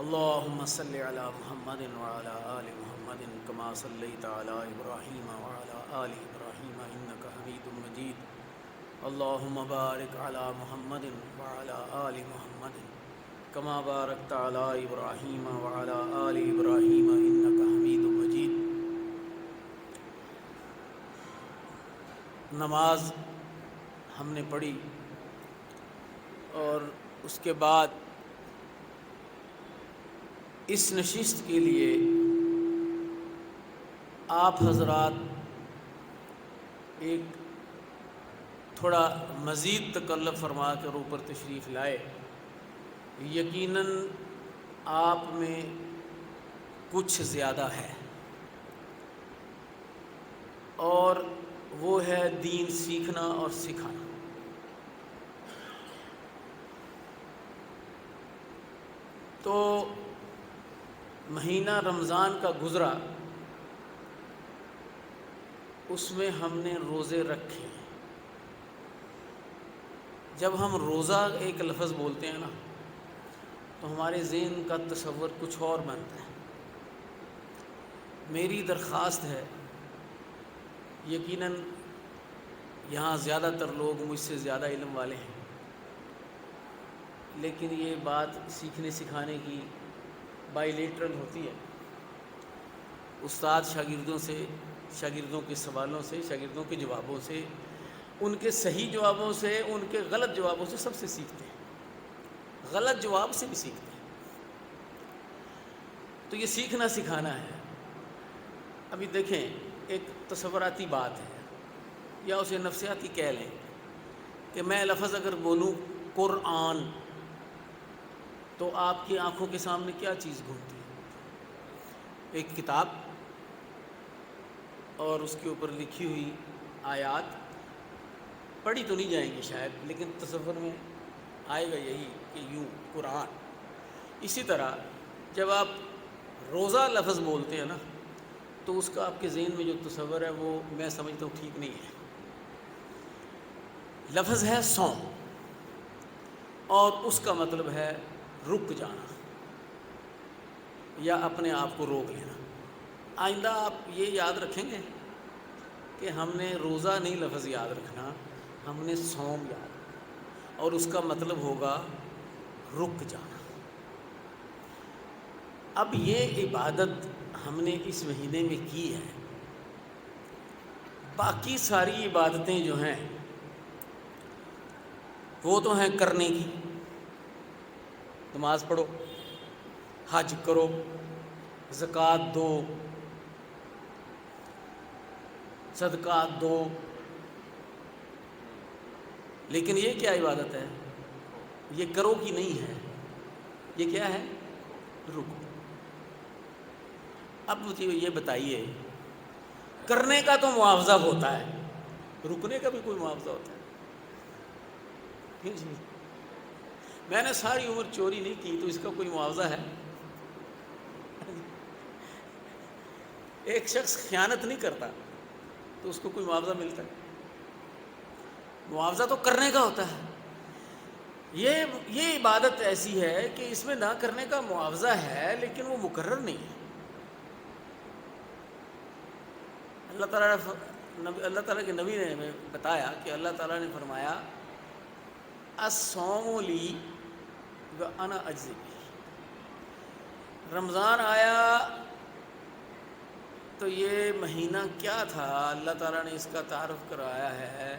اللهم صل على محمد وعلى آل محمد كما صليت على إبراهيم وعلى آل إبراهيم إنك حميد مجيد اللهم بارك على محمد وعلى آل محمد كما باركت على إبراهيم وعلى آل إبراهيم إنك حميد مجيد۔ نماز ہم نے پڑھی اور اس کے بعد اس نشست کے لیے آپ حضرات ایک تھوڑا مزید تکلف فرما کر اوپر تشریف لائے۔ یقیناً آپ میں کچھ زیادہ ہے اور وہ ہے دین سیکھنا اور سکھانا۔ تو مہینہ رمضان کا گزرا، اس میں ہم نے روزے رکھے۔ جب ہم روزہ ایک لفظ بولتے ہیں نا تو ہمارے ذہن کا تصور کچھ اور بنتا ہے۔ میری درخواست ہے، یقیناً یہاں زیادہ تر لوگ مجھ سے زیادہ علم والے ہیں، لیکن یہ بات سیکھنے سکھانے کی بائی لیٹرل ہوتی ہے۔ استاد شاگردوں کے سوالوں سے، شاگردوں کے جوابوں سے، ان کے صحیح جوابوں سے، ان کے غلط جوابوں سے سب سے سیکھتے ہیں، غلط جواب سے بھی سیکھتے ہیں۔ تو یہ سیکھنا سکھانا ہے۔ ابھی دیکھیں، ایک تصوراتی بات ہے یا اسے نفسیاتی کہہ لیں کہ میں لفظ اگر بولوں قرآن تو آپ کی آنکھوں کے سامنے کیا چیز گھومتی ہے؟ ایک کتاب اور اس کے اوپر لکھی ہوئی آیات، پڑھی تو نہیں جائیں گی شاید، لیکن تصور میں آئے گا یہی کہ یوں قرآن۔ اسی طرح جب آپ روزہ لفظ بولتے ہیں نا تو اس کا آپ کے ذہن میں جو تصور ہے وہ میں سمجھتا ہوں ٹھیک نہیں ہے۔ لفظ ہے صوم اور اس کا مطلب ہے رک جانا یا اپنے آپ کو روک لینا۔ آئندہ آپ یہ یاد رکھیں گے کہ ہم نے روزہ نہیں لفظ یاد رکھنا، ہم نے صوم یاد رکھنا، اور اس کا مطلب ہوگا رک جانا۔ اب یہ عبادت ہم نے اس مہینے میں کی ہے۔ باقی ساری عبادتیں جو ہیں وہ تو ہیں کرنے کی، نماز پڑھو، حج کرو، زکوٰۃ دو، صدقات دو، لیکن یہ کیا عبادت ہے؟ یہ کرو کی نہیں ہے، یہ کیا ہے؟ رکو۔ اب مجھے یہ بتائیے، کرنے کا تو معاوضہ ہوتا ہے، رکنے کا بھی کوئی معاوضہ ہوتا ہے؟ جی، میں نے ساری عمر چوری نہیں کی تو اس کا کوئی معاوضہ ہے؟ ایک شخص خیانت نہیں کرتا تو اس کو کوئی معاوضہ ملتا ہے؟ معاوضہ تو کرنے کا ہوتا ہے۔ یہ عبادت ایسی ہے کہ اس میں نہ کرنے کا معاوضہ ہے لیکن وہ مقرر نہیں ہے۔ اللہ تعالیٰ کے نبی نے ہمیں بتایا کہ اللہ تعالیٰ نے فرمایا الصوم لی وانا اجزی بہ۔ رمضان آیا تو یہ مہینہ کیا تھا؟ اللہ تعالیٰ نے اس کا تعارف کرایا ہے،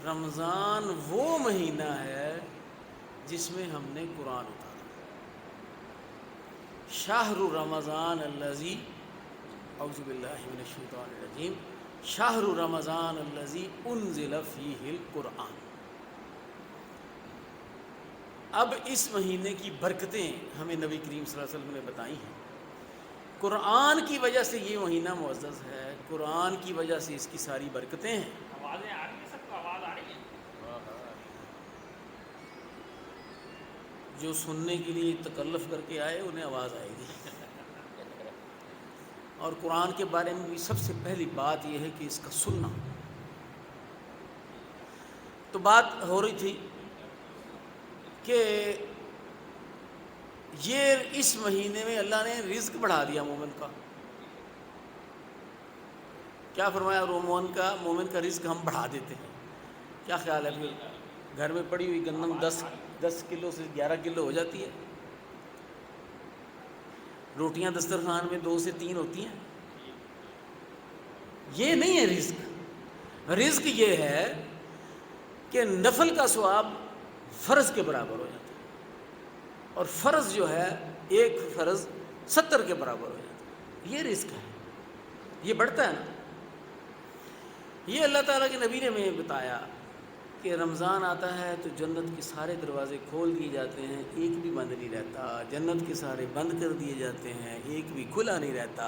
رمضان وہ مہینہ ہے جس میں ہم نے قرآن اتارا۔ شہر رمضان الذی، اعوذ باللہ من الشیطان الرجیم، شہر رمضان الذی انزل فیہ القرآن۔ اب اس مہینے کی برکتیں ہمیں نبی کریم صلی اللہ علیہ وسلم نے بتائی ہیں۔ قرآن کی وجہ سے یہ مہینہ معزز ہے، قرآن کی وجہ سے اس کی ساری برکتیں ہیں۔ آوازیں آ رہی ہیں؟ سب کو آواز آ رہی ہے؟ جو سننے کے لیے تکلف کر کے آئے انہیں آواز آئے گی۔ اور قرآن کے بارے میں بھی سب سے پہلی بات یہ ہے کہ اس کا سننا۔ تو بات ہو رہی تھی کہ یہ اس مہینے میں اللہ نے رزق بڑھا دیا مومن کا. کیا فرمایا؟ مومن کا رزق ہم بڑھا دیتے ہیں. کیا خیال ہے؟ پھر گھر میں پڑی ہوئی گندم 10 کلو سے 11 کلو ہو جاتی ہے. روٹیاں دسترخوان میں 2 سے 3 ہوتی ہیں. یہ نہیں ہے رزق. رزق یہ ہے کہ نفل کا ثواب فرض کے برابر ہو جاتا ہے، اور فرض جو ہے ایک فرض 70 کے برابر ہو جاتا ہے. یہ رزق ہے، یہ بڑھتا ہے نا. یہ اللہ تعالیٰ کے نبی نے ہمیں بتایا کہ رمضان آتا ہے تو جنت کے سارے دروازے کھول دیے جاتے ہیں، ایک بھی بند نہیں رہتا. جنت کے سارے بند کر دیے جاتے ہیں، ایک بھی کھلا نہیں رہتا.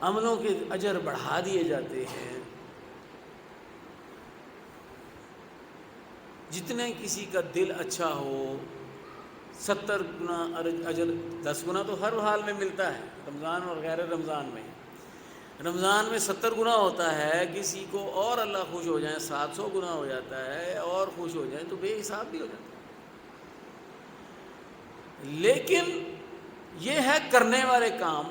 عملوں کے اجر بڑھا دیے جاتے ہیں. جتنے کسی کا دل اچھا ہو 70 گنا اجر، 10 گنا تو ہر حال میں ملتا ہے، رمضان اور غیر رمضان میں. رمضان میں 70 گنا ہوتا ہے، کسی کو اور اللہ خوش ہو جائیں 700 گنا ہو جاتا ہے، اور خوش ہو جائیں تو بے حساب بھی ہو جاتا ہے. لیکن یہ ہے کرنے والے کام.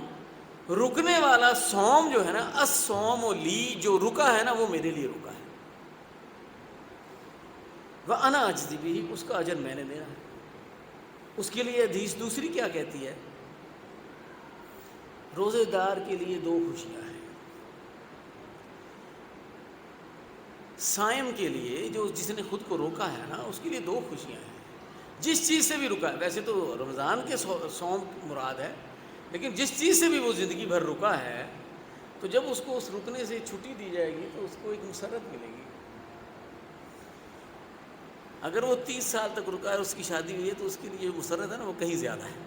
رکنے والا صوم جو ہے نا، الصوم لی، جو رکا ہے نا وہ میرے لیے رکا ہے. وَأَنَا أَجْزِي بِهِ، اس کا اجر میں نے دینا ہے. اس کے لیے حدیث دوسری کیا کہتی ہے؟ روزے دار کے لیے 2 خوشیاں ہیں. صائم کے لیے، جس نے خود کو روکا ہے نا، اس کے لیے 2 خوشیاں ہیں. جس چیز سے بھی رکا ہے، ویسے تو رمضان کے صوم مراد ہے، لیکن جس چیز سے بھی وہ زندگی بھر رکا ہے، تو جب اس کو اس رکنے سے چھٹی دی جائے گی تو اس کو ایک مسرت ملے گی. اگر وہ 30 سال تک رکا ہے، اس کی شادی ہوئی ہے، تو اس کے لیے جو مسرت ہے نا وہ کہیں زیادہ ہے.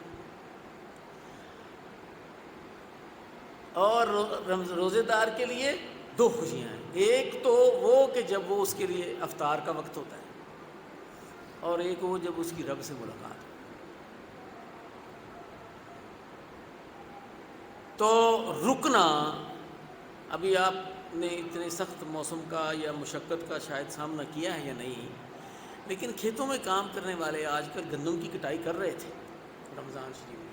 اور روزے دار کے لیے 2 خوشیاں ہیں. ایک تو وہ کہ جب وہ اس کے لیے افطار کا وقت ہوتا ہے، اور ایک وہ جب اس کی رب سے ملاقات ہو. تو رکنا، ابھی آپ نے اتنے سخت موسم کا یا مشقت کا شاید سامنا کیا ہے یا نہیں، لیکن کھیتوں میں کام کرنے والے آج کل گندم کی کٹائی کر رہے تھے رمضان شریف میں.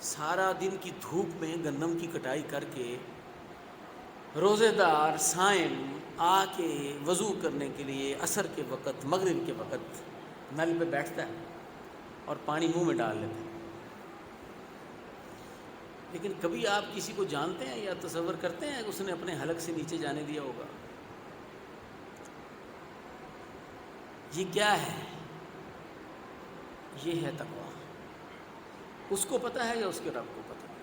سارا دن کی دھوپ میں گندم کی کٹائی کر کے روزے دار صائم آ کے وضو کرنے کے لیے عصر کے وقت، مغرب کے وقت نل پہ بیٹھتا ہے اور پانی منہ میں ڈال لیتا ہے. لیکن کبھی آپ کسی کو جانتے ہیں یا تصور کرتے ہیں کہ اس نے اپنے حلق سے نیچے جانے دیا ہوگا؟ یہ کیا ہے؟ یہ ہے تقویٰ. اس کو پتہ ہے یا اس کے رب کو پتہ ہے؟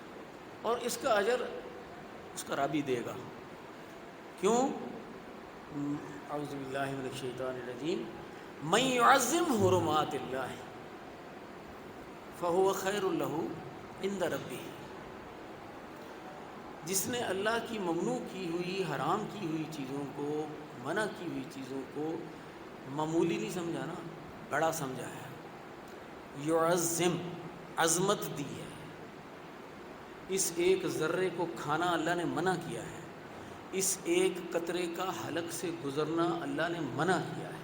اور اس کا اجر اس کا رب ہی دے گا. کیوں؟ اعوذ باللہ من الشیطان الرجیم. من یعظم حرمات اللہ فہو خیر لہ عند ربہ. جس نے اللہ کی ممنوع کی ہوئی، حرام کی ہوئی چیزوں کو، منع کی ہوئی چیزوں کو معمولی نہیں سمجھا نا، بڑا سمجھا ہے. یعظم، عظمت دی ہے. اس ایک ذرے کو کھانا اللہ نے منع کیا ہے، اس ایک قطرے کا حلق سے گزرنا اللہ نے منع کیا ہے.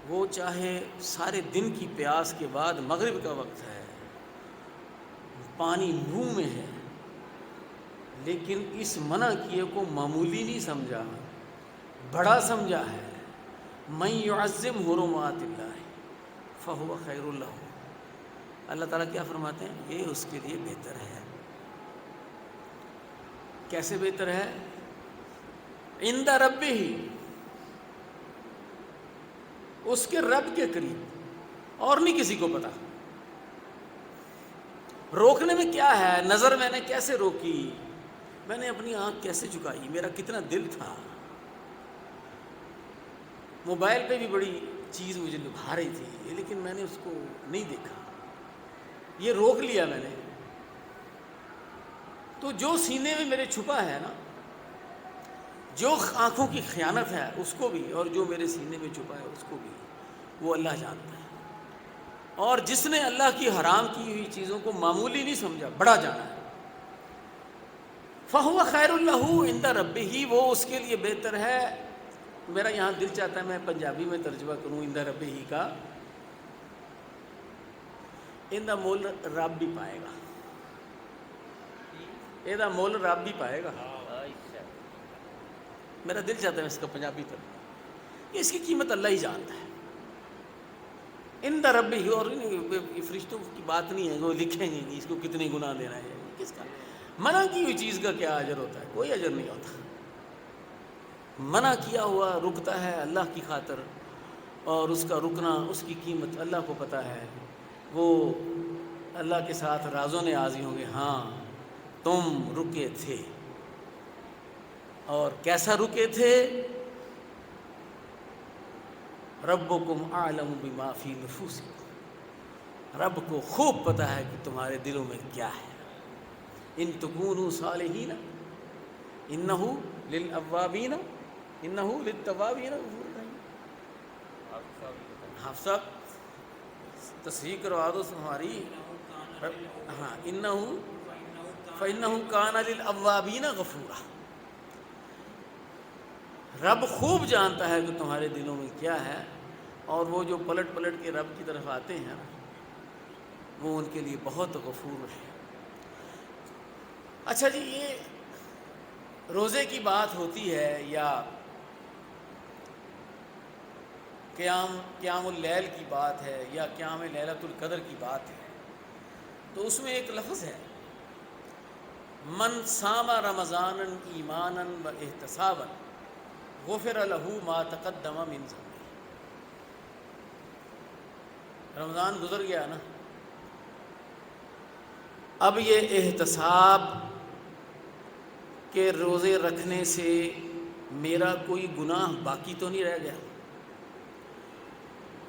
وہ چاہے سارے دن کی پیاس کے بعد مغرب کا وقت ہے، پانی منہ میں ہے، لیکن اس منع کیے کو معمولی نہیں سمجھا، بڑا سمجھا ہے. من یعظم حرمات اللہ فہو خیر لہ. اللہ تعالیٰ کیا فرماتے ہیں؟ یہ اس کے لیے بہتر ہے. کیسے بہتر ہے؟ عند ربہ، اس کے رب کے قریب، اور نہیں کسی کو پتا. روکنے میں کیا ہے؟ نظر میں نے کیسے روکی، میں نے اپنی آنکھ کیسے جھکائی، میرا کتنا دل تھا. موبائل پہ بھی بڑی چیز مجھے لبھا رہی تھی، لیکن میں نے اس کو نہیں دیکھا، یہ روک لیا میں نے. تو جو سینے میں میرے چھپا ہے نا، جو آنکھوں کی خیانت ہے اس کو بھی، اور جو میرے سینے میں چھپا ہے اس کو بھی، وہ اللہ جانتا ہے. اور جس نے اللہ کی حرام کی ہوئی چیزوں کو معمولی نہیں سمجھا، بڑا جانا ہے، فہو خیر لہ عند ربہ، وہ اس کے لیے بہتر ہے. میرا یہاں دل چاہتا ہے میں پنجابی میں ترجمہ کروں عند ربہ کا. ਇਹਦਾ ਮੁੱਲ ਰੱਬ ਹੀ ਪਾਏਗਾ, ਇਹਦਾ ਮੁੱਲ ਰੱਬ ਹੀ ਪਾਏਗਾ. میرا دل چاہتا ہے اس کا پنجابی ترجمہ کہ اس کی قیمت اللہ ہی جانتا ہے. ان رب ہی، اور فرشتوں کی بات نہیں ہے وہ لکھیں گے کہ اس کو کتنے گناہ دینا ہے. کس کا منع کی ہوئی چیز کا کیا اجر ہوتا ہے؟ کوئی اجر نہیں ہوتا. منع کیا ہوا رکتا ہے اللہ کی خاطر، اور اس کا رکنا، اس کی قیمت اللہ کو پتہ ہے. وہ اللہ کے ساتھ رازوں نیازی ہوں گے. ہاں تم رکے تھے، اور کیسا رکے تھے؟ ربکم اعلم بما فی نفوسکم، رب کو خوب پتہ ہے کہ تمہارے دلوں میں کیا ہے. ان تکونوا صالحین انہ للاوابین انہ للتوابین غفور رحیم. حافظ تصحیح کروا دو ہماری. ہاں انہ فانہ کان للاوابین غفورا. رب خوب جانتا ہے کہ تمہارے دلوں میں کیا ہے، اور وہ جو پلٹ پلٹ کے رب کی طرف آتے ہیں وہ ان کے لیے بہت غفور ہے. اچھا جی، یہ روزے کی بات ہوتی ہے یا قیام اللیل کی بات ہے یا قیام لیلۃ القدر کی بات ہے، تو اس میں ایک لفظ ہے من صام رمضانا ایمانا و احتسابا غفر له ما تقدم من ذنبه. رمضان گزر گیا نا، اب یہ احتساب کہ روزے رکھنے سے میرا کوئی گناہ باقی تو نہیں رہ گیا،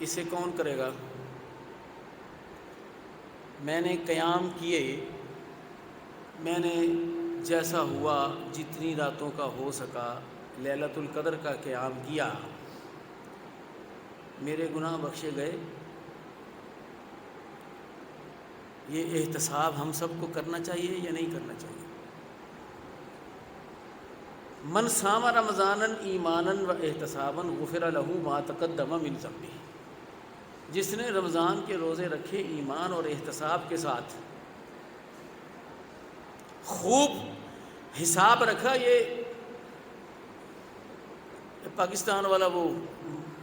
اسے کون کرے گا؟ میں نے قیام کیے، میں نے جیسا ہوا جتنی راتوں کا ہو سکا لیلۃ القدر کا قیام کیا، میرے گناہ بخشے گئے. یہ احتساب ہم سب کو کرنا چاہیے یا نہیں کرنا چاہیے؟ من صام رمضانا ایمانا و احتسابا غفر له ما تقدم من ذنبه. جس نے رمضان کے روزے رکھے ایمان اور احتساب کے ساتھ، خوب حساب رکھا. یہ پاکستان والا وہ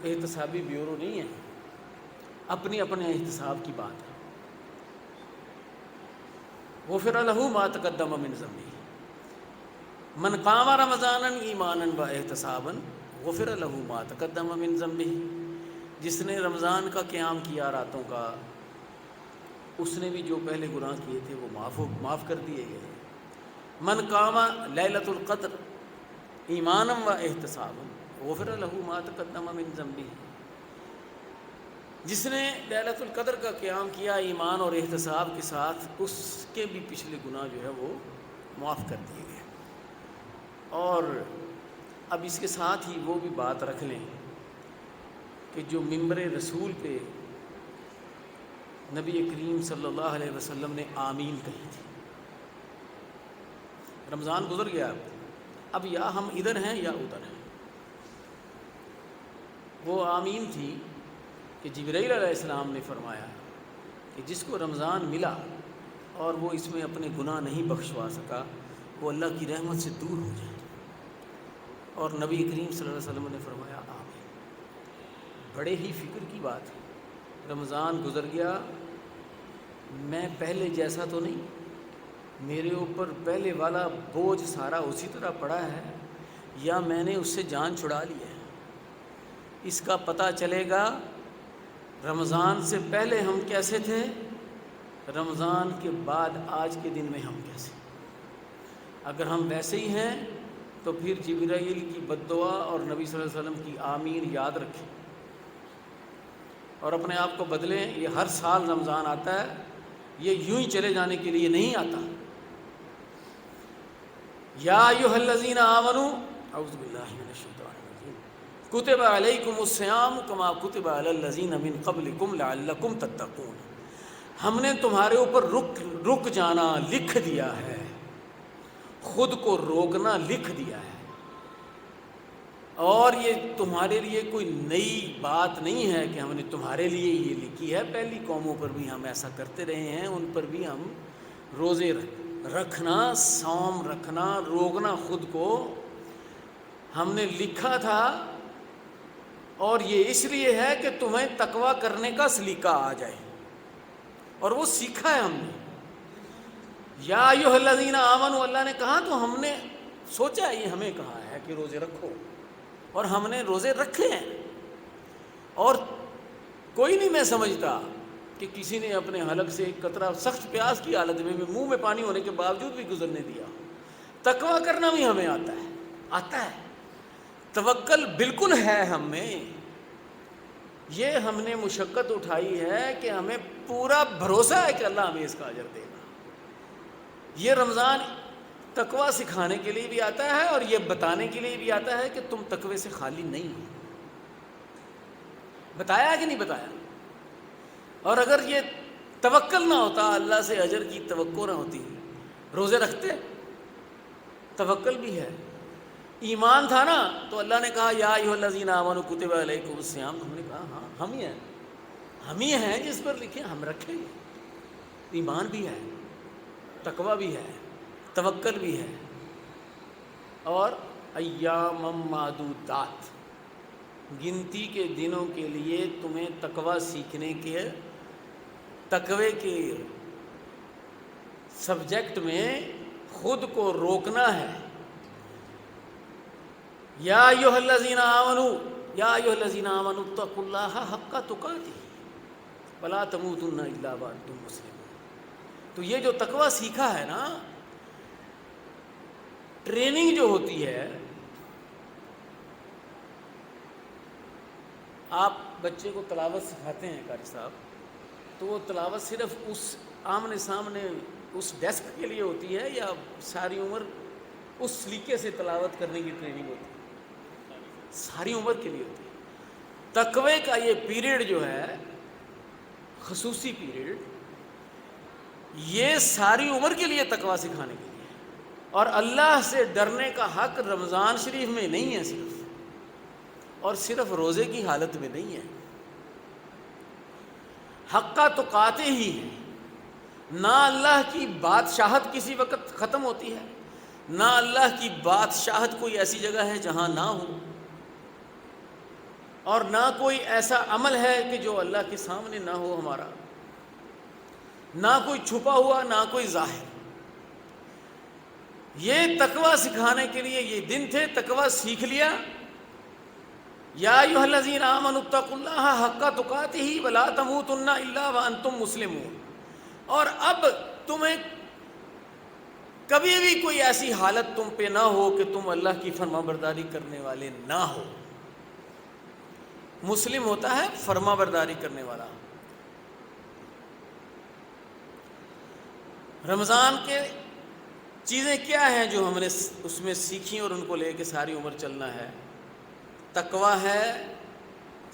احتسابی بیورو نہیں ہے، اپنے احتساب کی بات ہے. غفر له ما تقدم من ذنبه. من قام رمضانا ایمانا و احتسابا غفر له ما تقدم من ذنبه. جس نے رمضان کا قیام کیا راتوں کا، اس نے بھی جو پہلے گناہ کیے تھے وہ معاف کر دیے گئے. من قام لیلۃ القدر ایمانا و احتسابا غفر له ما تقدم من ذنبه. جس نے لیلۃ القدر کا قیام کیا ایمان اور احتساب کے ساتھ، اس کے بھی پچھلے گناہ جو ہے وہ معاف کر دیے گئے. اور اب اس کے ساتھ ہی وہ بھی بات رکھ لیں کہ جو ممبر رسول پہ نبی کریم صلی اللہ علیہ وسلم نے آمین کہی تھی. رمضان گزر گیا، اب یا ہم ادھر ہیں یا ادھر ہیں. وہ آمین تھی کہ جبرائیل علیہ السلام نے فرمایا کہ جس کو رمضان ملا اور وہ اس میں اپنے گناہ نہیں بخشوا سکا، وہ اللہ کی رحمت سے دور ہو جائے. اور نبی کریم صلی اللہ علیہ وسلم نے فرمایا آمین. بڑے ہی فکر کی بات ہے. رمضان گزر گیا، میں پہلے جیسا تو نہیں، میرے اوپر پہلے والا بوجھ سارا اسی طرح پڑا ہے، یا میں نے اس سے جان چھڑا لی ہے. اس کا پتہ چلے گا رمضان سے پہلے ہم کیسے تھے، رمضان کے بعد آج کے دن میں ہم کیسے. اگر ہم ویسے ہی ہیں تو پھر جبرائیل کی بد دعا اور نبی صلی اللہ علیہ وسلم کی آمین یاد رکھیں اور اپنے آپ کو بدلیں. یہ ہر سال رمضان آتا ہے، یہ یوں ہی چلے جانے کے لیے نہیں آتا. یا ایھا الذین آمنوا اعوذ باللہ من الشیطان الرجیم کتب علیکم الصیام کما کتب علی الذین من قبلکم لعلکم تتقون. ہم نے تمہارے اوپر رک جانا لکھ دیا ہے، خود کو روکنا لکھ دیا ہے. اور یہ تمہارے لیے کوئی نئی بات نہیں ہے کہ ہم نے تمہارے لیے یہ لکھی ہے، پہلی قوموں پر بھی ہم ایسا کرتے رہے ہیں، ان پر بھی ہم روزے رکھنا، صوم رکھنا، روکنا خود کو ہم نے لکھا تھا، اور یہ اس لیے ہے کہ تمہیں تقوی کرنے کا سلیقہ آ جائے، اور وہ سیکھا ہے ہم نے۔ یا ایھا الذین آمنوا، اللہ نے کہا تو ہم نے سوچا یہ ہمیں کہا ہے کہ روزے رکھو، اور ہم نے روزے رکھے ہیں۔ اور کوئی نہیں میں سمجھتا کہ کسی نے اپنے حلق سے ایک قطرہ سخت پیاس کی حالت میں منہ میں پانی ہونے کے باوجود بھی گزرنے دیا۔ تقوی کرنا بھی ہمیں آتا ہے، توکل بالکل ہے ہم میں، یہ ہم نے مشقت اٹھائی ہے کہ ہمیں پورا بھروسہ ہے کہ اللہ ہمیں اس کا اجر دے گا۔ یہ رمضان تقوی سکھانے کے لیے بھی آتا ہے، اور یہ بتانے کے لیے بھی آتا ہے کہ تم تقوی سے خالی نہیں ہو۔ بتایا کہ نہیں بتایا؟ اور اگر یہ توکل نہ ہوتا، اللہ سے اجر کی توقع نہ ہوتی، روزے رکھتے؟ توکل بھی ہے، ایمان تھا نا، تو اللہ نے کہا یا ایھا الذین آمنوا کتب علیکم الصیام، ہم نے کہا ہاں ہم ہی ہیں جس پر لکھے، ہم رکھیں گے۔ ایمان بھی ہے، تقوی بھی ہے، توکل بھی ہے، اور ایام معدودات، گنتی کے دنوں کے لیے تمہیں تقوی سیکھنے کے، تقوی کے سبجیکٹ میں خود کو روکنا ہے۔ یا ایھا الذین آمنوا اتقوا اللہ حق تقاتہ ولا تموتن الا وانتم مسلمون۔ تو یہ جو تقوی سیکھا ہے نا، ٹریننگ جو ہوتی ہے، آپ بچے کو تلاوت سکھاتے ہیں قاری صاحب، تو وہ تلاوت صرف اس آمنے سامنے اس ڈیسک کے لیے ہوتی ہے، یا ساری عمر اس سلیقے سے تلاوت کرنے کی ٹریننگ ہوتی ہے؟ ساری عمر کے لیے ہوتی ہے۔ تقوی کا یہ پیریڈ جو ہے، خصوصی پیریڈ، یہ ساری عمر کے لیے تقوی سکھانے کے لیے، اور اللہ سے ڈرنے کا حق رمضان شریف میں نہیں ہے صرف، اور صرف روزے کی حالت میں نہیں ہے، حق تقاتے ہی ہے۔ نہ اللہ کی بادشاہت کسی وقت ختم ہوتی ہے، نہ اللہ کی بادشاہت کوئی ایسی جگہ ہے جہاں نہ ہو، اور نہ کوئی ایسا عمل ہے کہ جو اللہ کے سامنے نہ ہو ہمارا، نہ کوئی چھپا ہوا، نہ کوئی ظاہر۔ یہ تقوی سکھانے کے لیے یہ دن تھے، تقوی سیکھ لیا۔ یا ایھا الذین آمنوا اتقوا اللہ حق تقاتہ ولا تموتن الا وانتم مسلمون۔ اور اب تمہیں کبھی بھی کوئی ایسی حالت تم پہ نہ ہو کہ تم اللہ کی فرما برداری کرنے والے نہ ہو۔ مسلم ہوتا ہے فرما برداری کرنے والا۔ رمضان کے چیزیں کیا ہیں جو ہم نے اس میں سیکھی اور ان کو لے کے ساری عمر چلنا ہے؟ تقوی ہے،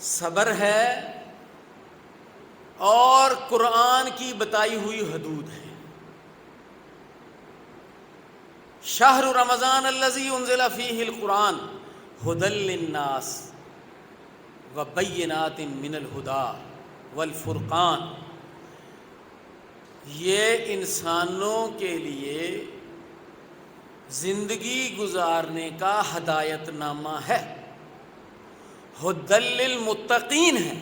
صبر ہے، اور قرآن کی بتائی ہوئی حدود ہے۔ شہر رمضان الذی انزل فیہ القرآن ھدی للناس وبینات من الہدی والفرقان۔ یہ انسانوں کے لیے زندگی گزارنے کا ہدایت نامہ ہے، ھدی للمتقین ہے۔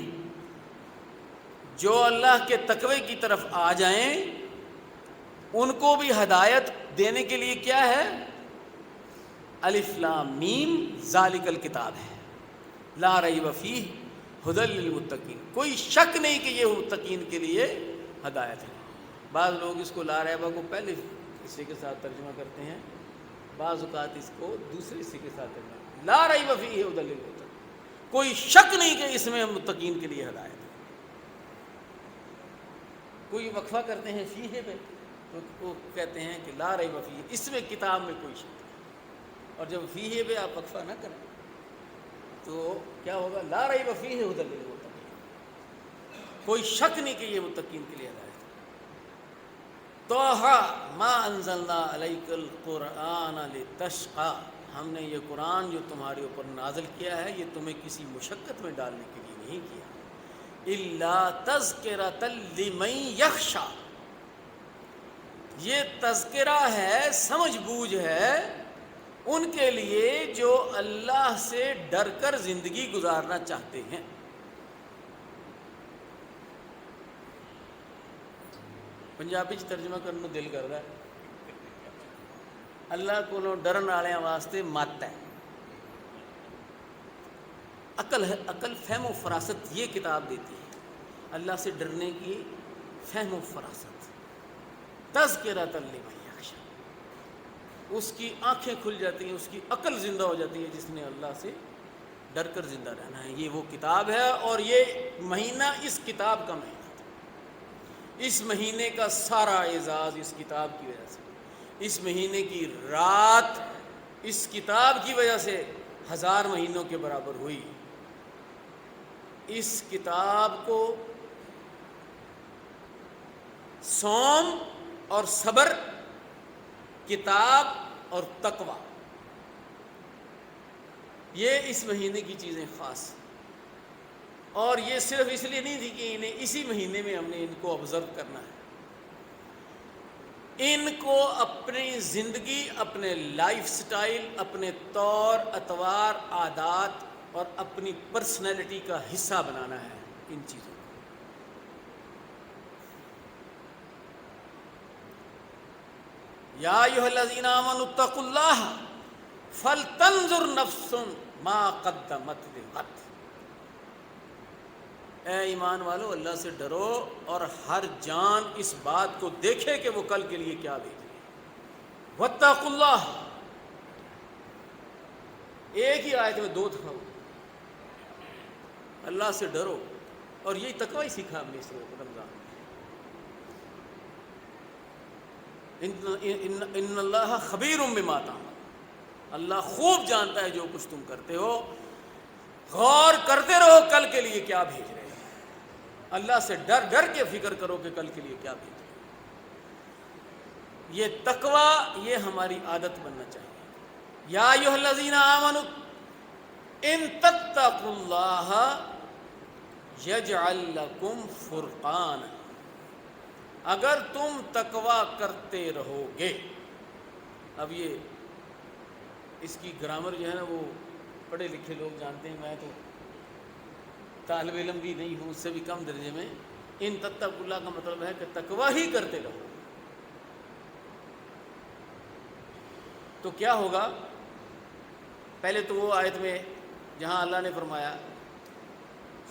جو اللہ کے تقوی کی طرف آ جائیں ان کو بھی ہدایت دینے کے لیے کیا ہے؟ الف لام میم ذالک الکتاب ہے، لا ریب فیہ ھدی للمتقین۔ کوئی شک نہیں کہ یہ متقین کے لیے ہدایت ہے۔ بعض لوگ اس کو لا ریبہ کو پہلے حصے کے ساتھ ترجمہ کرتے ہیں، بعض اوقات اس کو دوسرے حصے کے ساتھ ترجمہ کرتے ہیں، لا ریب فیہ ھدی للمتقین۔ کوئی شک نہیں کہ اس میں متقین کے لیے ہدایت ہے۔ کوئی وقفہ کرتے ہیں فیہ پہ، تو وہ کہتے ہیں کہ لا ریب فیہ، اس میں کتاب میں کوئی شک نہیں۔ اور جب فیہ پہ آپ وقفہ نہ کریں تو کیا ہوگا؟ لا ریب فیہ ھدی للمتقین۔ کوئی شک نہیں کہ یہ متقین کے لیے ہدایت ہے۔ طٰہٰ ما انزلنا علیک القرآن لتشقیٰ ہم نے یہ قرآن جو تمہارے اوپر نازل کیا ہے یہ تمہیں کسی مشقت میں ڈالنے کے لیے نہیں کیا، الا تذکرۃ لمن یخشی، یہ تذکرہ ہے، سمجھ بوجھ ہے ان کے لیے جو اللہ سے ڈر کر زندگی گزارنا چاہتے ہیں۔ پنجابی چ ترجمہ کرنے کو دل کرتا ہے، اللہ کو ڈرن والوں واسطے مت ہے، عقل ہے، عقل فہم و فراست یہ کتاب دیتی ہے اللہ سے ڈرنے کی فہم و فراست۔ تذکرۃ لمن یخشی، اس کی آنکھیں کھل جاتی ہیں، اس کی عقل زندہ ہو جاتی ہے جس نے اللہ سے ڈر کر زندہ رہنا ہے۔ یہ وہ کتاب ہے، اور یہ مہینہ اس کتاب کا مہینہ تھا۔ اس مہینے کا سارا اعزاز اس کتاب کی وجہ سے، اس مہینے کی رات اس کتاب کی وجہ سے 1000 مہینوں کے برابر ہوئی۔ اس کتاب کو صوم اور صبر، کتاب اور تقوی، یہ اس مہینے کی چیزیں خاص، اور یہ صرف اس لیے نہیں تھی کہ انہیں اسی مہینے میں ہم نے ان کو آبزرو کرنا ہے، ان کو اپنی زندگی، اپنے لائف سٹائل، اپنے طور اطوار، عادات اور اپنی پرسنالٹی کا حصہ بنانا ہے ان چیزوں کو۔ یا ایھا الذین آمنوا اتقوا اللہ فلتنظر نفس ما قدمت لغد، اے ایمان والو اللہ سے ڈرو اور ہر جان اس بات کو دیکھے کہ وہ کل کے لیے کیا بھیج رہی ہے۔ واتقوا اللہ، ایک ہی آیت میں 2 دفعہ اللہ سے ڈرو، اور یہی تقوی ہی سیکھا ہم نے اس رمضان میں۔ ان اللہ خبیر بما تعملون، اللہ خوب جانتا ہے جو کچھ تم کرتے ہو، غور کرتے رہو کل کے لیے کیا بھیج رہے ہیں، اللہ سے ڈر کے فکر کرو کہ کل کے لیے کیا بھیج رہے ہیں۔ یہ تقوی، یہ ہماری عادت بننا چاہیے۔ یا ایھا الذین آمنوا ان تتقوا اللہ یجعل لکم فرقانا، اگر تم تقوی کرتے رہو گے۔ اب یہ اس کی گرامر جو ہے نا وہ پڑھے لکھے لوگ جانتے ہیں، میں تو طالب علم بھی نہیں ہوں، اس سے بھی کم درجے میں۔ ان تتقوا اللہ کا مطلب ہے کہ تقوی ہی کرتے رہو، تو کیا ہوگا؟ پہلے تو وہ آیت میں جہاں اللہ نے فرمایا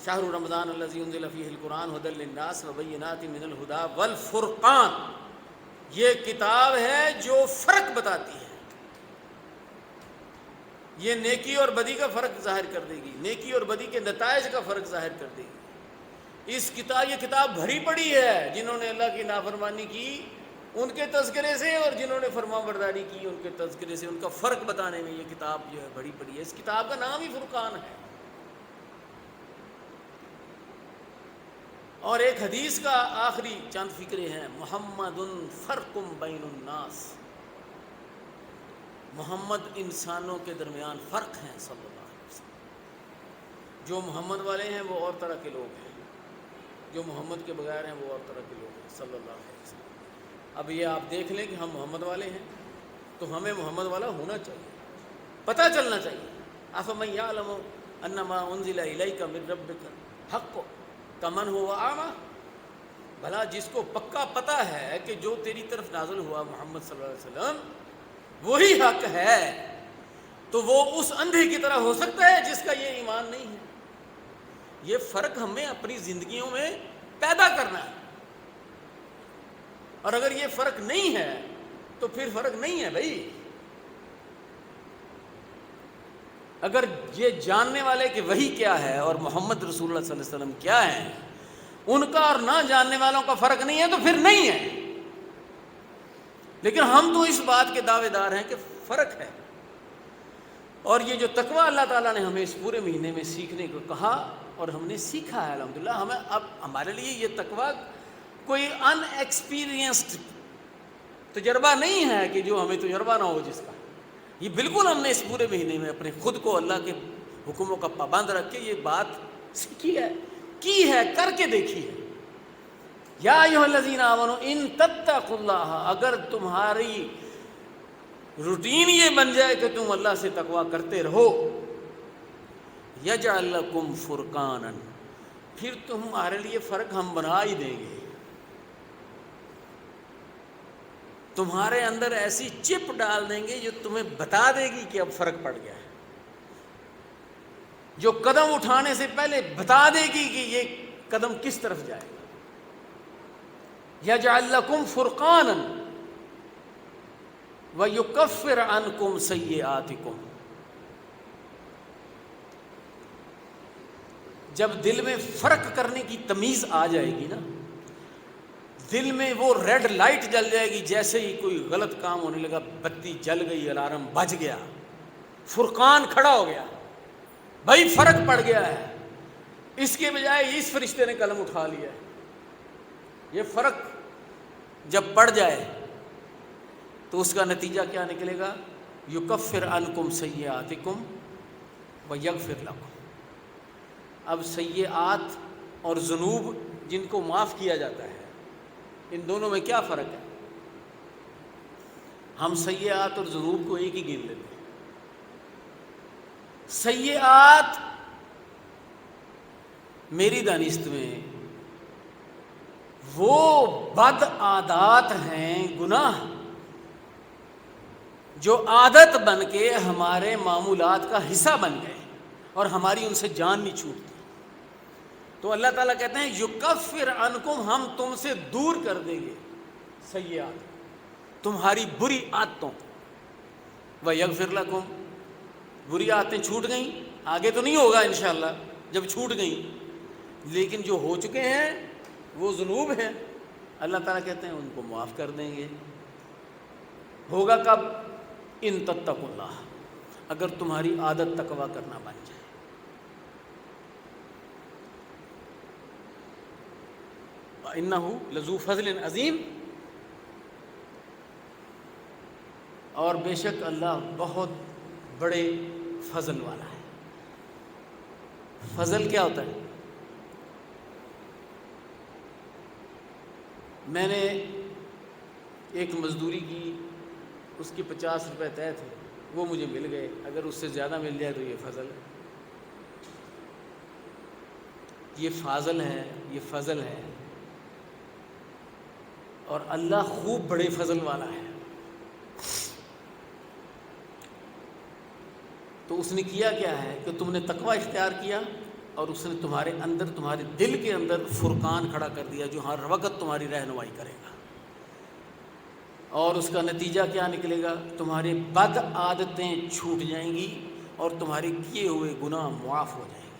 شہر رمضان الذی انزل فیہ القرآن ھدی للناس وبینات من الھدی والفرقان، یہ کتاب ہے جو فرق بتاتی ہے، یہ نیکی اور بدی کا فرق ظاہر کر دے گی، نیکی اور بدی کے نتائج کا فرق ظاہر کر دے گی۔ یہ کتاب بھری پڑی ہے جنہوں نے اللہ کی نافرمانی کی ان کے تذکرے سے، اور جنہوں نے فرما برداری کی ان کے تذکرے سے، ان کا فرق بتانے میں یہ کتاب جو ہے بھری پڑی ہے۔ اس کتاب کا نام ہی فرقان ہے۔ اور ایک حدیث کا آخری چند فکرے ہیں، محمد فرق بین الناس، محمد انسانوں کے درمیان فرق ہیں صلی اللہ علیہ وسلم۔ جو محمد والے ہیں وہ اور طرح کے لوگ ہیں، جو محمد کے بغیر ہیں وہ اور طرح کے لوگ ہیں صلی اللہ علیہ وسلم۔ اب یہ آپ دیکھ لیں کہ ہم محمد والے ہیں تو ہمیں محمد والا ہونا چاہیے، پتہ چلنا چاہیے۔ افمن یعلم انما انزل الیک من ربک حق کمن هو اعمی، بھلا جس کو پکا پتہ ہے کہ جو تیری طرف نازل ہوا محمد صلی اللہ علیہ وسلم وہی حق ہے، تو وہ اس اندھے کی طرح ہو سکتا ہے جس کا یہ ایمان نہیں ہے۔ یہ فرق ہمیں اپنی زندگیوں میں پیدا کرنا ہے، اور اگر یہ فرق نہیں ہے تو پھر فرق نہیں ہے بھائی۔ اگر یہ جاننے والے کہ وہی کیا ہے اور محمد رسول اللہ صلی اللہ علیہ وسلم کیا ہے، ان کا اور نہ جاننے والوں کا فرق نہیں ہے تو پھر نہیں ہے۔ لیکن ہم تو اس بات کے دعوے دار ہیں کہ فرق ہے، اور یہ جو تقوی اللہ تعالیٰ نے ہمیں اس پورے مہینے میں سیکھنے کو کہا اور ہم نے سیکھا ہے الحمدللہ۔ ہمیں اب ہمارے لیے یہ تقوی کوئی ان ایکسپیرینسڈ تجربہ نہیں ہے کہ جو ہمیں تجربہ نہ ہو جس کا، یہ بالکل ہم نے اس پورے مہینے میں اپنے خود کو اللہ کے حکموں کا پابند رکھ کے یہ بات سیکھی ہے، کی ہے، کر کے دیکھی ہے۔ یا ایھا الذین آمنوا ان تتقوا اللہ، اگر تمہاری روٹین یہ بن جائے کہ تم اللہ سے تقویٰ کرتے رہو، یجعل لکم فرقانا، پھر تمہارے لیے فرق ہم بنا ہی دیں گے۔ تمہارے اندر ایسی چپ ڈال دیں گے جو تمہیں بتا دے گی کہ اب فرق پڑ گیا ہے، جو قدم اٹھانے سے پہلے بتا دے گی کہ یہ قدم کس طرف جائے گا۔ یجعل لکم فرقانا ویکفر عنکم سیئاتکم، جب دل میں فرق کرنے کی تمیز آ جائے گی نا، دل میں وہ ریڈ لائٹ جل جائے گی، جیسے ہی کوئی غلط کام ہونے لگا بتی جل گئی، الارم بج گیا، فرقان کھڑا ہو گیا، بھائی فرق پڑ گیا ہے، اس کے بجائے اس فرشتے نے قلم اٹھا لیا ہے۔ یہ فرق جب پڑ جائے تو اس کا نتیجہ کیا نکلے گا؟ یکفر عنکم سیئاتکم ویغفر لکم۔ اب سیئات اور ذنوب جن کو معاف کیا جاتا ہے، ان دونوں میں کیا فرق ہے؟ ہم سیئات اور ذنوب کو ایک ہی گن لیتے ہیں۔ سیئات میری دانست میں وہ بد عادات ہیں، گناہ جو عادت بن کے ہمارے معمولات کا حصہ بن گئے اور ہماری ان سے جان نہیں چھوٹتی۔ تو اللہ تعالیٰ کہتے ہیں یکفر عنکم، ہم تم سے دور کر دیں گے سیئات، تمہاری بری عادتوں کو، ویغفر لکم، بری عادتیں چھوٹ گئیں، آگے تو نہیں ہوگا انشاءاللہ جب چھوٹ گئیں، لیکن جو ہو چکے ہیں وہ ذنوب ہیں، اللہ تعالیٰ کہتے ہیں ان کو معاف کر دیں گے۔ ہوگا کب؟ ان تتقوا اللہ، اگر تمہاری عادت تقویٰ کرنا بن جائے۔ وَإِنَّهُ لَذُو فَضْلٍ عَظِيمٍ، اور بے شک اللہ بہت بڑے فضل والا ہے۔ فضل کیا ہوتا ہے؟ میں نے ایک مزدوری کی، اس کی 50 روپے طے تھے، وہ مجھے مل گئے، اگر اس سے زیادہ مل جائے تو یہ فضل ہے، یہ فاضل ہے، یہ فضل ہے۔ اور اللہ خوب بڑے فضل والا ہے۔ تو اس نے کیا کیا ہے کہ تم نے تقوی اختیار کیا، اور اس نے تمہارے اندر، تمہارے دل کے اندر فرقان کھڑا کر دیا جو ہر وقت تمہاری رہنمائی کرے گا۔ اور اس کا نتیجہ کیا نکلے گا؟ تمہارے بد عادتیں چھوٹ جائیں گی اور تمہارے کیے ہوئے گناہ معاف ہو جائیں گے۔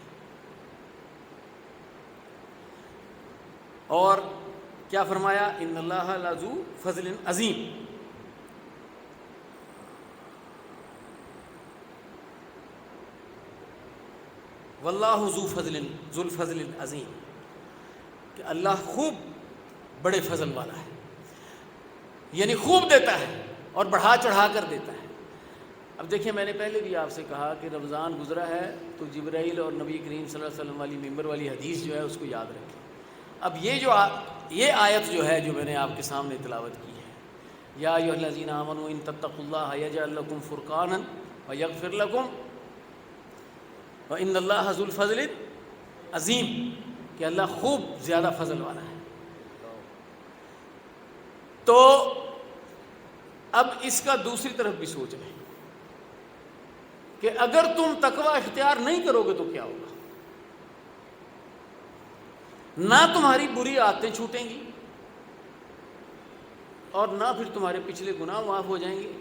اور کیا فرمایا؟ ان اللہ لذو فضل عظیم، واللہ ذو الفضل العظیم، کہ اللہ خوب بڑے فضل والا ہے، یعنی خوب دیتا ہے اور بڑھا چڑھا کر دیتا ہے۔ اب دیکھیں، میں نے پہلے بھی آپ سے کہا کہ رمضان گزرا ہے تو جبرائیل اور نبی کریم صلی اللہ علیہ وسلم والی ممبر والی حدیث جو ہے اس کو یاد رکھیں۔ اب یہ آیت جو ہے جو میں نے آپ کے سامنے تلاوت کی ہے، یا ایھا الذین آمنوا ان تتقوا اللہ یجعل لکم فرقانا ویغفر لکم وان اللہ ذو الفضل عظیم، کہ اللہ خوب زیادہ فضل والا ہے۔ تو اب اس کا دوسری طرف بھی سوچ لیں کہ اگر تم تقوی اختیار نہیں کرو گے تو کیا ہوگا؟ نہ تمہاری بری عادتیں چھوٹیں گی اور نہ پھر تمہارے پچھلے گناہ معاف ہو جائیں گے،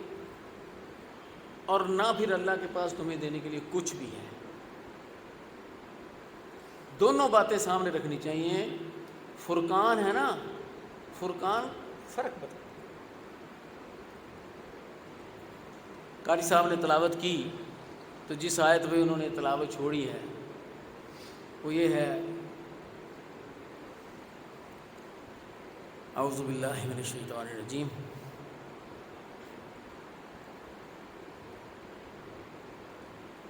اور نہ پھر اللہ کے پاس تمہیں دینے کے لیے کچھ بھی ہے۔ دونوں باتیں سامنے رکھنی چاہیے۔ فرقان ہے نا، فرقان فرق بتا۔ قاری صاحب نے تلاوت کی تو جس آیت پہ انہوں نے تلاوت چھوڑی ہے وہ یہ ہے، اعوذ باللہ من الشیطان الرجیم،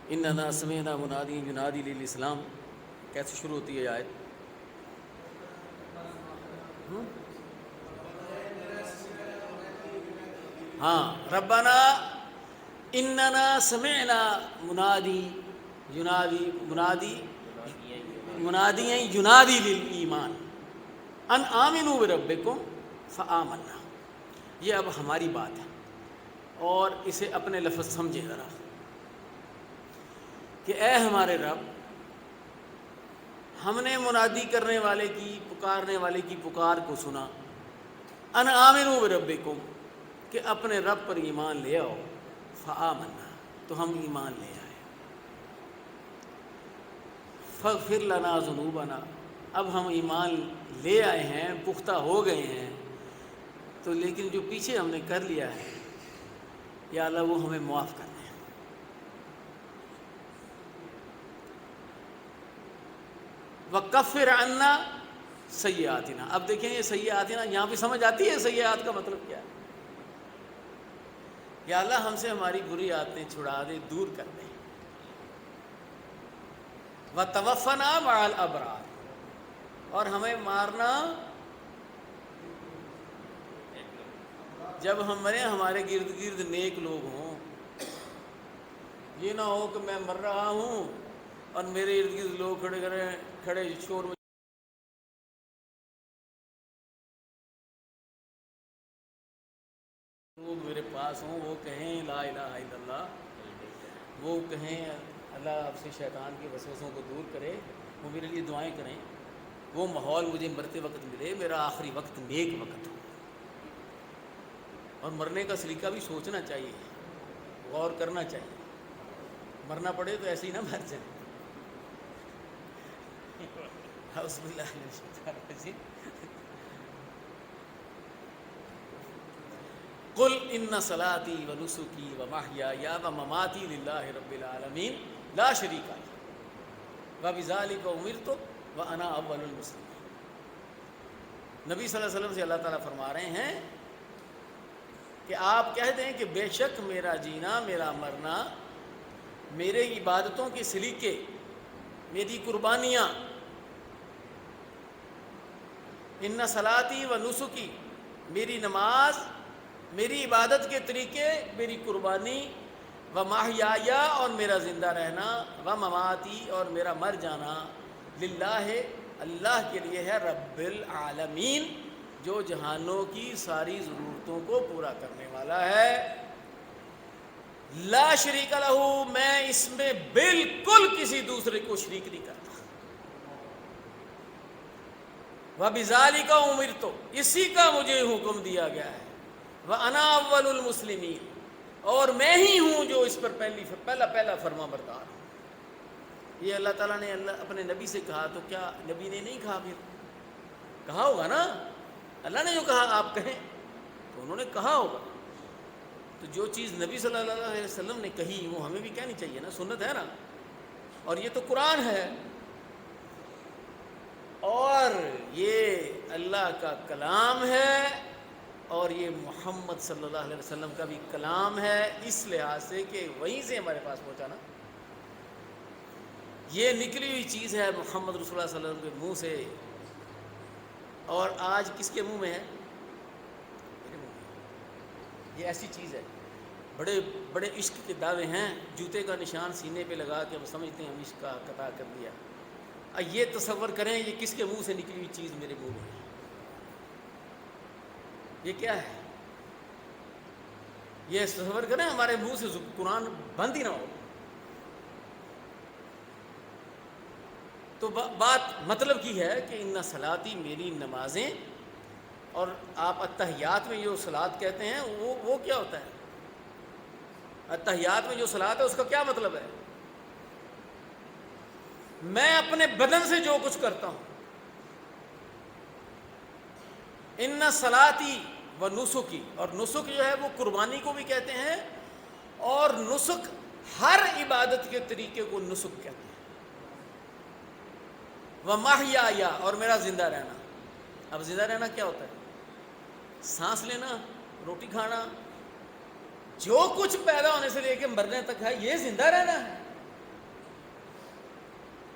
اننا سمعنا منادی ینادی للاسلام، کیسے شروع ہوتی ہے آیت؟ ہاں، ربنا اننا سمعنا منادی منادی ینادی للایمان ان آمنوا بربکم فآمنا۔ یہ اب ہماری بات ہے، اور اسے اپنے لفظ سمجھے ذرا کہ اے ہمارے رب، ہم نے منادی کرنے والے کی، پکارنے والے کی پکار کو سنا، ان آمنوا بربکم، کہ اپنے رب پر ایمان لے آؤ، فآمنا، تو ہم ایمان لے آئے، فاغفر لنا ذنوبنا، اب ہم ایمان لے آئے ہیں، پختہ ہو گئے ہیں، تو لیکن جو پیچھے ہم نے کر لیا ہے یا اللہ وہ ہمیں معاف کر دیں۔ وَكَفِّرْ عَنَّا سَيِّئَاتِنَا، اب دیکھیں یہ سیئاتنا یہاں پہ سمجھ آتی ہے سیئات کا مطلب کیا ہے؟ یا اللہ ہم سے ہماری بری عادتیں چھڑا دے، دور کر دے۔ وَتَوَفَّنَا مَعَ الْأَبْرَارِ، اور ہمیں مارنا جب ہم مرے ہمارے گرد گرد نیک لوگ ہوں، یہ نہ ہو کہ میں مر رہا ہوں اور میرے ارد گرد لوگ کھڑے شور میں وہ میرے پاس ہوں، وہ کہیں لا الہ الا اللہ، وہ کہیں اللہ آپ سے شیطان کے وسوسوں کو دور کرے، وہ میرے لیے دعائیں کریں، وہ ماحول مجھے مرتے وقت ملے، میرا آخری وقت نیک وقت ہو۔ اور مرنے کا سلیقہ بھی سوچنا چاہیے، غور کرنا چاہیے، مرنا پڑے تو ایسے ہی نہ مر جائیں۔ اعوذ باللہ من الشیطان الرجیم۔ قل ان صلاتی و نسکی و محیای و مماتی للہ رب العالمین لا شریک لہ وبذالک امرت وانا اول المسلمین۔ نبی صلی اللہ علیہ وسلم سے اللہ تعالیٰ فرما رہے ہیں کہ آپ کہہ دیں کہ بے شک میرا جینا، میرا مرنا، میرے عبادتوں کے سلیقے، میری قربانیاں، ان صلاتی و نسکی، میری نماز، میری عبادت کے طریقے، میری قربانی، و محیایا، اور میرا زندہ رہنا، و مماتی، اور میرا مر جانا، للہ، اللہ کے لیے ہے، رب العالمین، جو جہانوں کی ساری ضرورتوں کو پورا کرنے والا ہے، لا شریک لہ، میں اس میں بالکل کسی دوسرے کو شریک نہیں کرتا، وَبِذَالِكَ أُمِرْتُ، اسی کا مجھے حکم دیا گیا ہے، وَأَنَا أَوَّلُ الْمُسْلِمِينَ، اور میں ہی ہوں جو اس پر پہلا فرما بردار ہوں۔ یہ اللہ تعالیٰ نے اپنے نبی سے کہا، تو کیا نبی نے نہیں کہا؟ پھر کہا ہوگا نا، اللہ نے جو کہا آپ کہیں، تو انہوں نے کہا ہوگا، تو جو چیز نبی صلی اللہ علیہ وسلم نے کہی وہ ہمیں بھی کہنی چاہیے نا، سنت ہے نا، اور یہ تو قرآن ہے، اور یہ اللہ کا کلام ہے، اور یہ محمد صلی اللہ علیہ وسلم کا بھی کلام ہے، اس لحاظ سے کہ وہیں سے ہمارے پاس پہنچا نا، یہ نکلی ہوئی چیز ہے محمد رسول اللہ صلی اللہ علیہ وسلم کے منہ سے، اور آج کس کے منہ میں ہے؟ میرے منہ میں۔ یہ ایسی چیز ہے، بڑے بڑے عشق کے دعوے ہیں، جوتے کا نشان سینے پہ لگا کے ہم سمجھتے ہیں ہم عشق کا قطع کر دیا۔ یہ تصور کریں یہ کس کے منہ سے نکلی ہوئی چیز میرے منہ میں ہے، یہ کیا ہے؟ یہ تصور کریں ہمارے منہ سے قرآن بند ہی نہ ہو، تو بات مطلب کی ہے کہ ان صلاتی، میری نمازیں، اور آپ اتحیات میں جو صلات کہتے ہیں وہ کیا ہوتا ہے؟ اتحیات میں جو صلات ہے اس کا کیا مطلب ہے؟ میں اپنے بدن سے جو کچھ کرتا ہوں، ان صلاتی و نسکی، اور نسک جو ہے وہ قربانی کو بھی کہتے ہیں، اور نسک ہر عبادت کے طریقے کو نسک کہتے ہیں، و محیایا، اور میرا زندہ رہنا۔ اب زندہ رہنا کیا ہوتا ہے؟ سانس لینا، روٹی کھانا، جو کچھ پیدا ہونے سے لے کے مرنے تک ہے، یہ زندہ رہنا ہے۔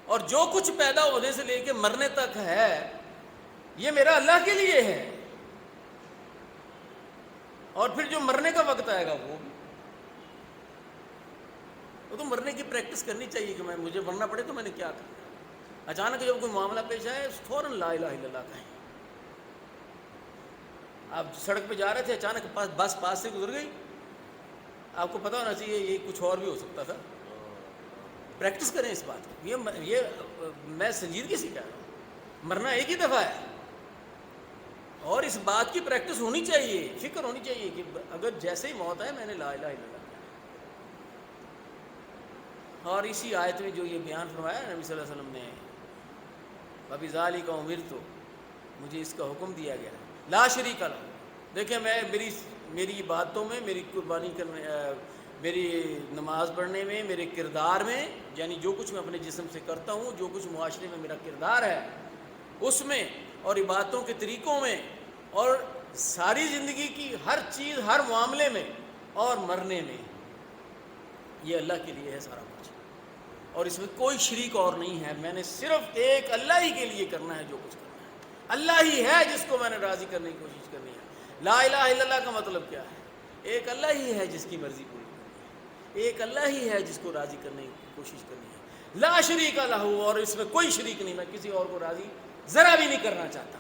اور جو کچھ پیدا ہونے سے لے کے مرنے تک ہے یہ میرا اللہ کے لیے ہے، اور پھر جو مرنے کا وقت آئے گا وہ تو مرنے کی پریکٹس کرنی چاہیے کہ مجھے مرنا پڑے تو میں نے کیا کرنا۔ اچانک جب کوئی معاملہ پیش آئے فوراً لا الہ الا اللہ کہیں۔ آپ سڑک پہ جا رہے تھے، اچانک بس پاس سے گزر گئی، آپ کو پتہ ہونا چاہیے یہ کچھ اور بھی ہو سکتا تھا۔ پریکٹس کریں اس بات کی، یہ میں سنجیدگی سے کہہ رہا ہوں، مرنا ایک ہی دفعہ ہے، اور اس بات کی پریکٹس ہونی چاہیے، فکر ہونی چاہیے کہ اگر جیسے ہی موت آئے میں نے لا الہ الا اللہ۔ اور اسی آیت میں جو یہ بیان فرمایا نبی صلی اللہ علیہ وسلم نے، وَبِذَالِكَ أُمِرْتُ، مجھے اس کا حکم دیا گیا لا شریک لہ۔ دیکھیں میں میری باتوں میں، میری قربانی کرنے، میری نماز پڑھنے میں، میرے کردار میں، یعنی جو کچھ میں اپنے جسم سے کرتا ہوں، جو کچھ معاشرے میں میرا کردار ہے اس میں، اور عبادتوں کے طریقوں میں، اور ساری زندگی کی ہر چیز، ہر معاملے میں، اور مرنے میں، یہ اللہ کے لیے ہے سارا کچھ، اور اس میں کوئی شریک اور نہیں ہے۔ میں نے صرف ایک اللہ ہی کے لیے کرنا ہے جو کچھ کرنا ہے، اللہ ہی ہے جس کو میں نے راضی کرنے کی کوشش کرنی ہے۔ لا الہ الا اللہ کا مطلب کیا ہے؟ ایک اللہ ہی ہے جس کی مرضی پوری کرنی ہے، ایک اللہ ہی ہے جس کو راضی کرنے کی کوشش کرنی ہے، لا شریک لہ، اور اس میں کوئی شریک نہیں، میں کسی اور کو راضی ذرا بھی نہیں کرنا چاہتا،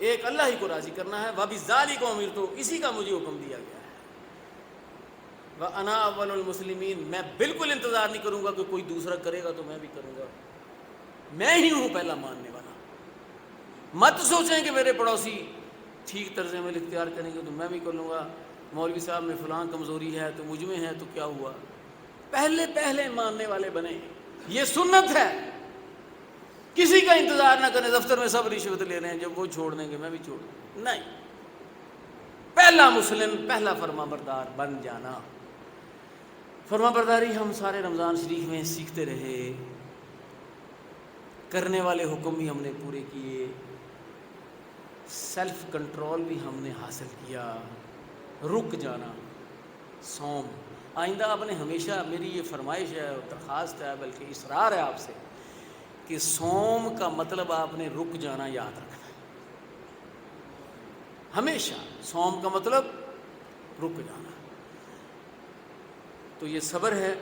ایک اللہ ہی کو راضی کرنا ہے۔ وَبِذَالِكَ أُمِرْتُ، اسی کا مجھے حکم دیا گیا ہے۔ وَأَنَا أَوَّلُ الْمُسْلِمِينَ، میں بالکل انتظار نہیں کروں گا کہ کوئی دوسرا کرے گا تو میں بھی کروں گا، میں ہی ہوں پہلا ماننے والا۔ مت سوچیں کہ میرے پڑوسی ٹھیک طرز عمل اختیار کریں گے تو میں بھی کر لوں گا، مولوی صاحب میں فلاں کمزوری ہے تو مجھ میں ہے تو کیا ہوا، پہلے ماننے والے بنے، یہ سنت ہے۔ کسی کا انتظار نہ کریں، دفتر میں سب رشوت لے رہے ہیں، جب وہ چھوڑ دیں گے میں بھی چھوڑ دوں گا، نہیں، پہلا مسلم، پہلا فرما بردار بن جانا۔ فرما برداری ہم سارے رمضان شریف میں سیکھتے رہے، کرنے والے حکم بھی ہم نے پورے کیے، سیلف کنٹرول بھی ہم نے حاصل کیا، رک جانا، صوم۔ آئندہ آپ نے ہمیشہ، میری یہ فرمائش ہے اور درخواست ہے بلکہ اصرار ہے آپ سے کہ صوم کا مطلب آپ نے رک جانا یاد رکھنا ہے، ہمیشہ صوم کا مطلب رک جانا۔ تو یہ صبر ہے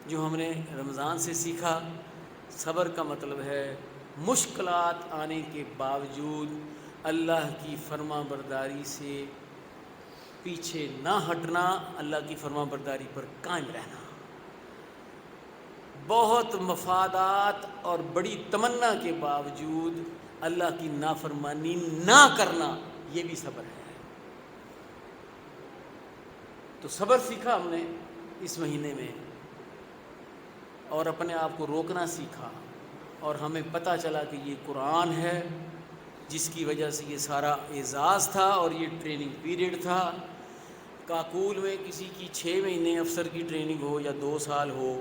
جو ہم نے رمضان سے سیکھا۔ صبر کا مطلب ہے مشکلات آنے کے باوجود اللہ کی فرما برداری سے پیچھے نہ ہٹنا، اللہ کی فرما برداری پر قائم رہنا، بہت مفادات اور بڑی تمنا کے باوجود اللہ کی نافرمانی نہ کرنا، یہ بھی صبر ہے۔ تو صبر سیکھا ہم نے اس مہینے میں، اور اپنے آپ کو روکنا سیکھا، اور ہمیں پتہ چلا کہ یہ قرآن ہے جس کی وجہ سے یہ سارا اعزاز تھا، اور یہ ٹریننگ پیریڈ تھا۔ کاکول میں کسی کی 6 مہینے افسر کی ٹریننگ ہو یا 2 سال ہو،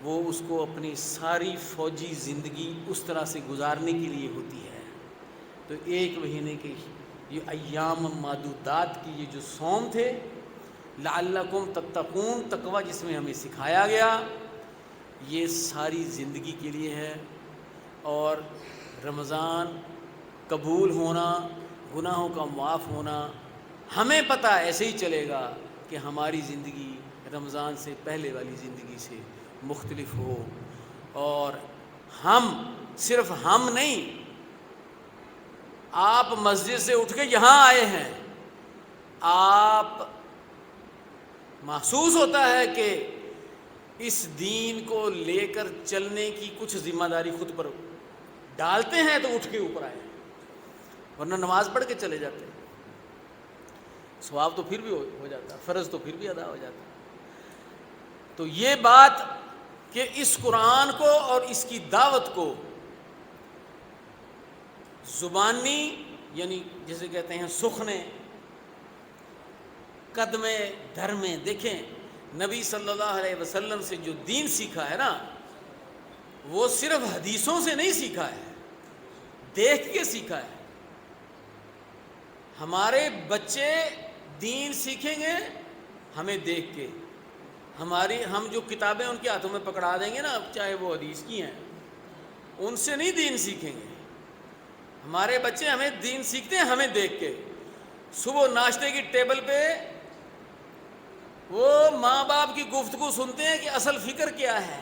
وہ اس کو اپنی ساری فوجی زندگی اس طرح سے گزارنے کے لیے ہوتی ہے۔ تو 1 مہینے کے یہ ایام معدودات کی یہ جو صوم تھے، لعلکم تتقون، تقوی جس میں ہمیں سکھایا گیا، یہ ساری زندگی کے لیے ہے۔ اور رمضان قبول ہونا، گناہوں کا معاف ہونا، ہمیں پتہ ایسے ہی چلے گا کہ ہماری زندگی رمضان سے پہلے والی زندگی سے مختلف ہو، اور ہم صرف ہم نہیں، آپ مسجد سے اٹھ کے یہاں آئے ہیں، آپ محسوس ہوتا ہے کہ اس دین کو لے کر چلنے کی کچھ ذمہ داری خود پر ڈالتے ہیں تو اٹھ کے اوپر آئے، ورنہ نماز پڑھ کے چلے جاتے، ثواب تو پھر بھی ہو جاتا، فرض تو پھر بھی ادا ہو جاتا۔ تو یہ بات کہ اس قرآن کو اور اس کی دعوت کو زبانی، یعنی جسے کہتے ہیں سخنے، قدمے دھرمے، دیکھیں نبی صلی اللہ علیہ وسلم سے جو دین سیکھا ہے نا، وہ صرف حدیثوں سے نہیں سیکھا ہے، دیکھ کے سیکھا ہے۔ ہمارے بچے دین سیکھیں گے ہمیں دیکھ کے، ہم جو کتابیں ان کے ہاتھوں میں پکڑا دیں گے نا، چاہے وہ حدیث کی ہیں، ان سے نہیں دین سیکھیں گے. ہمارے بچے ہمیں دین سیکھتے ہیں ہمیں دیکھ کے. صبح ناشتے کی ٹیبل پہ وہ ماں باپ کی گفتگو سنتے ہیں کہ اصل فکر کیا ہے،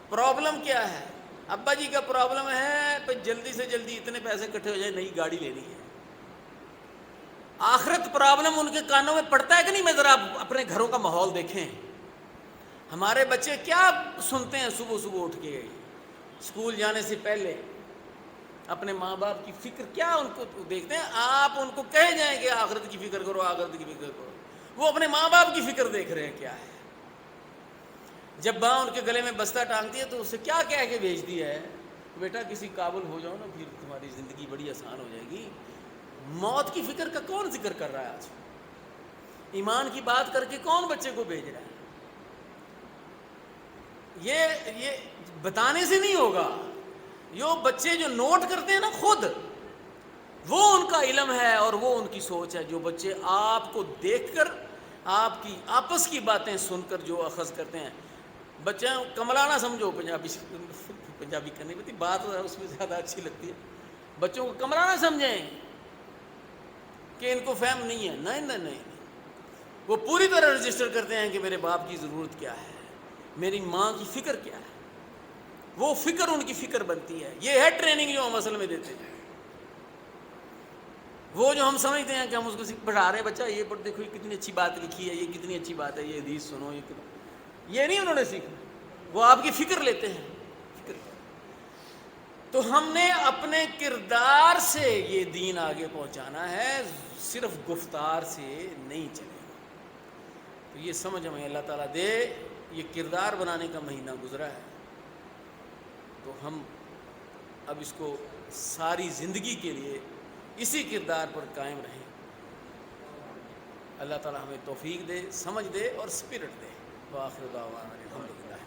پرابلم کیا ہے. ابا جی کا پرابلم ہے پہ جلدی سے جلدی اتنے پیسے اکٹھے ہو جائے، نئی گاڑی لینی ہے. آخرت پرابلم ان کے کانوں میں پڑتا ہے کہ نہیں؟ میں ذرا اپنے گھروں کا ماحول دیکھیں. ہمارے بچے کیا سنتے ہیں صبح صبح اٹھ کے اسکول جانے سے پہلے؟ اپنے ماں باپ کی فکر کیا ان کو دیکھتے ہیں. آپ ان کو کہہ جائیں کہ آخرت کی فکر کرو، آخرت کی فکر کرو، وہ اپنے ماں باپ کی فکر دیکھ رہے ہیں کیا ہے. جب ماں ان کے گلے میں بستہ ٹانگتی ہے تو اسے کیا کہہ کے بھیجتی ہے؟ بیٹا کسی قابل ہو جاؤ نا، پھر تمہاری زندگی بڑی آسان ہو جائے گی. موت کی فکر کا کون ذکر کر رہا ہے آج؟ ایمان کی بات کر کے کون بچے کو بھیج رہا ہے؟ یہ بتانے سے نہیں ہوگا. یہ بچے جو نوٹ کرتے ہیں نا خود، وہ ان کا علم ہے اور وہ ان کی سوچ ہے. جو بچے آپ کو دیکھ کر، آپ کی آپس کی باتیں سن کر جو اخذ کرتے ہیں. بچے کملا نہ سمجھو، پنجابی کرنی پڑتی بات اس میں زیادہ اچھی لگتی ہے. بچوں کو کملا نہ سمجھیں کہ ان کو فہم نہیں ہے. نہیں، وہ پوری طرح رجسٹر کرتے ہیں کہ میرے باپ کی ضرورت کیا ہے، میری ماں کی فکر کیا ہے. وہ فکر ان کی فکر بنتی ہے. یہ ہے ٹریننگ جو ہم اصل میں دیتے ہیں. وہ جو ہم سمجھتے ہیں کہ ہم اس کو پڑھا رہے ہیں، بچہ یہ پڑھ دیکھو، یہ کتنی اچھی بات لکھی ہے، یہ کتنی اچھی بات ہے، یہ حدیث سنو، یہ نہیں انہوں نے سیکھا. وہ آپ کی فکر لیتے ہیں. تو ہم نے اپنے کردار سے یہ دین آگے پہنچانا ہے، صرف گفتار سے نہیں چلے گا. تو یہ سمجھ ہمیں اللہ تعالیٰ دے. یہ کردار بنانے کا مہینہ گزرا ہے، تو ہم اب اس کو ساری زندگی کے لیے اسی کردار پر قائم رہیں. اللہ تعالیٰ ہمیں توفیق دے، سمجھ دے اور اسپرٹ دے. وآخر دعوانا الحمدللہ.